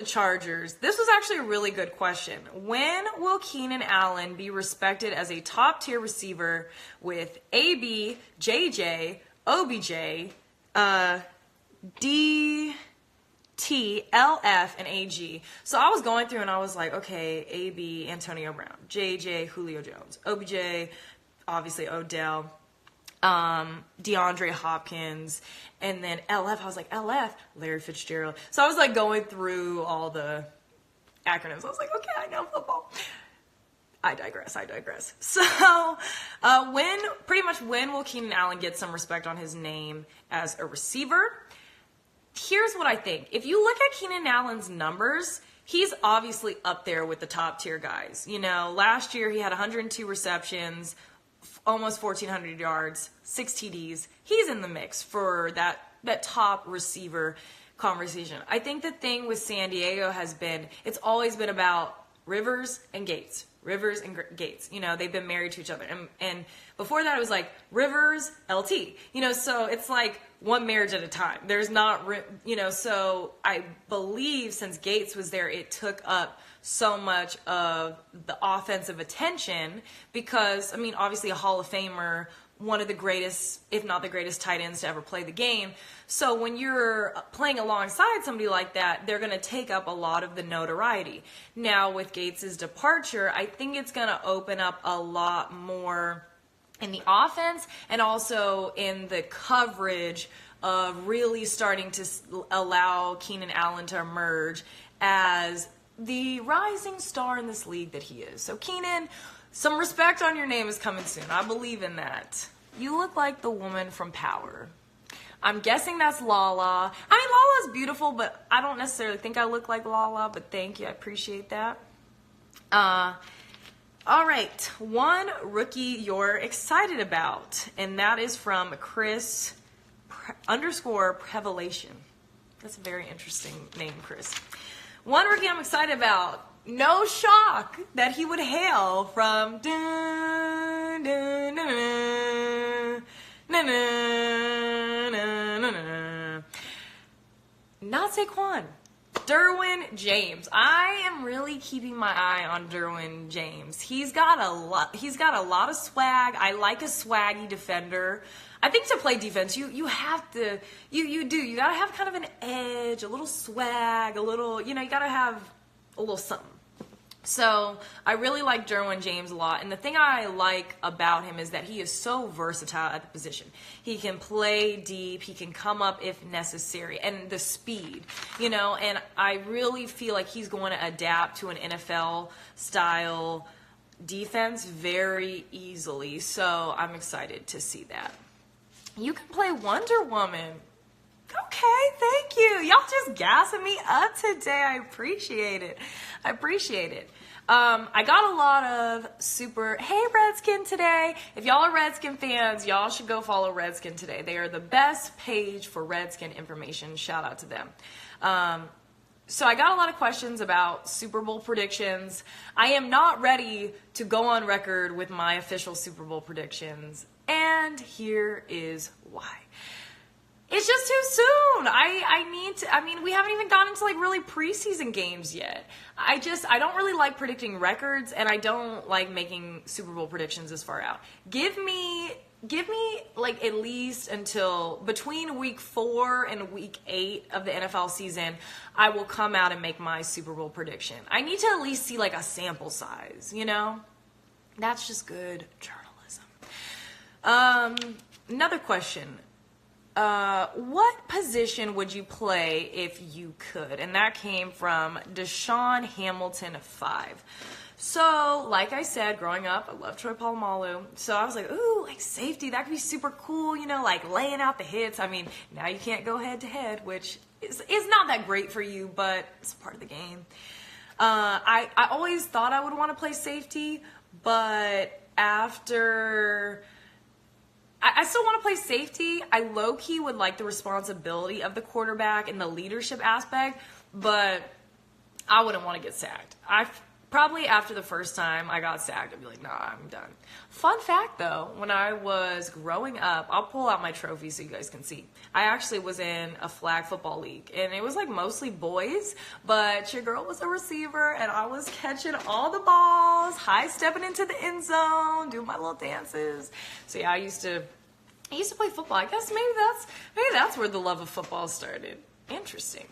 Chargers. This was actually a really good question. When will Keenan Allen be respected as a top tier receiver with AB, JJ, OBJ, DT, LF, and AG? So I was going through and I was like, okay, AB, Antonio Brown, JJ, Julio Jones, OBJ, obviously Odell, DeAndre Hopkins, and then LF, I was like, LF, Larry Fitzgerald. So I was like going through all the acronyms. I was like, okay, I know football. I digress. So when will Keenan Allen get some respect on his name as a receiver? Here's what I think. If you look at Keenan Allen's numbers, he's obviously up there with the top tier guys. You know, last year he had 102 receptions, almost 1,400 yards, 6 TDs. He's in the mix for that top receiver conversation. I think the thing with San Diego has been, it's always been about Rivers and Gates. Rivers and Gates. You know, they've been married to each other. And before that, it was like Rivers, LT. You know, so it's like one marriage at a time. There's not, you know, so I believe since Gates was there, it took up so much of the offensive attention because, I mean, obviously a Hall of Famer, one of the greatest, if not the greatest tight ends to ever play the game. So when you're playing alongside somebody like that, they're going to take up a lot of the notoriety. Now with Gates' departure, I think it's going to open up a lot more in the offense and also in the coverage of really starting to allow Keenan Allen to emerge as the rising star in this league that he is. So Keenan, some respect on your name is coming soon. I believe in that. You look like the woman from Power. I'm guessing that's Lala. I mean, Lala's beautiful, but I don't necessarily think I look like Lala, but thank you. I appreciate that. All right. One rookie you're excited about, and that is from Chris _ Prevelation. That's a very interesting name, Chris. One rookie I'm excited about. No shock that he would hail from dun, dun, dun, dun, dun, dun, dun, dun. Not Saquon. Derwin James. I am really keeping my eye on Derwin James. He's got a lot of swag. I like a swaggy defender. I think to play defense, you have to, you gotta have kind of an edge, a little swag, a little, you know, you gotta have a little something. So I really like Derwin James a lot. And the thing I like about him is that he is so versatile at the position. He can play deep. He can come up if necessary. And the speed, you know, and I really feel like he's going to adapt to an NFL style defense very easily. So I'm excited to see that. You can play Wonder Woman. Okay, thank you. Y'all just gassing me up today. I appreciate it. I got a lot of hey Redskin today. If y'all are Redskin fans, y'all should go follow Redskin today. They are the best page for Redskin information. Shout out to them. So I got a lot of questions about Super Bowl predictions. I am not ready to go on record with my official Super Bowl predictions. And here is why. It's just too soon. We haven't even gotten into like really preseason games yet. I don't really like predicting records, and I don't like making Super Bowl predictions this far out. Give me like at least until between week 4 and week 8 of the NFL season, I will come out and make my Super Bowl prediction. I need to at least see like a sample size, you know? That's just good journalism. Another question. What position would you play if you could? And that came from Deshaun Hamilton 5. So, like I said, growing up, I love Troy Polamalu. So I was like, ooh, like safety, that could be super cool, you know, like laying out the hits. I mean, now you can't go head to head, which is not that great for you, but it's part of the game. I always thought I would want to play safety, but after I still want to play safety. I low-key would like the responsibility of the quarterback and the leadership aspect, but I wouldn't want to get sacked. Probably after the first time I got sacked, I'd be like, nah, I'm done. Fun fact though, when I was growing up, I'll pull out my trophy so you guys can see. I actually was in a flag football league, and it was like mostly boys, but your girl was a receiver, and I was catching all the balls, high stepping into the end zone, doing my little dances. So yeah, I used to play football. I guess maybe that's where the love of football started. Interesting.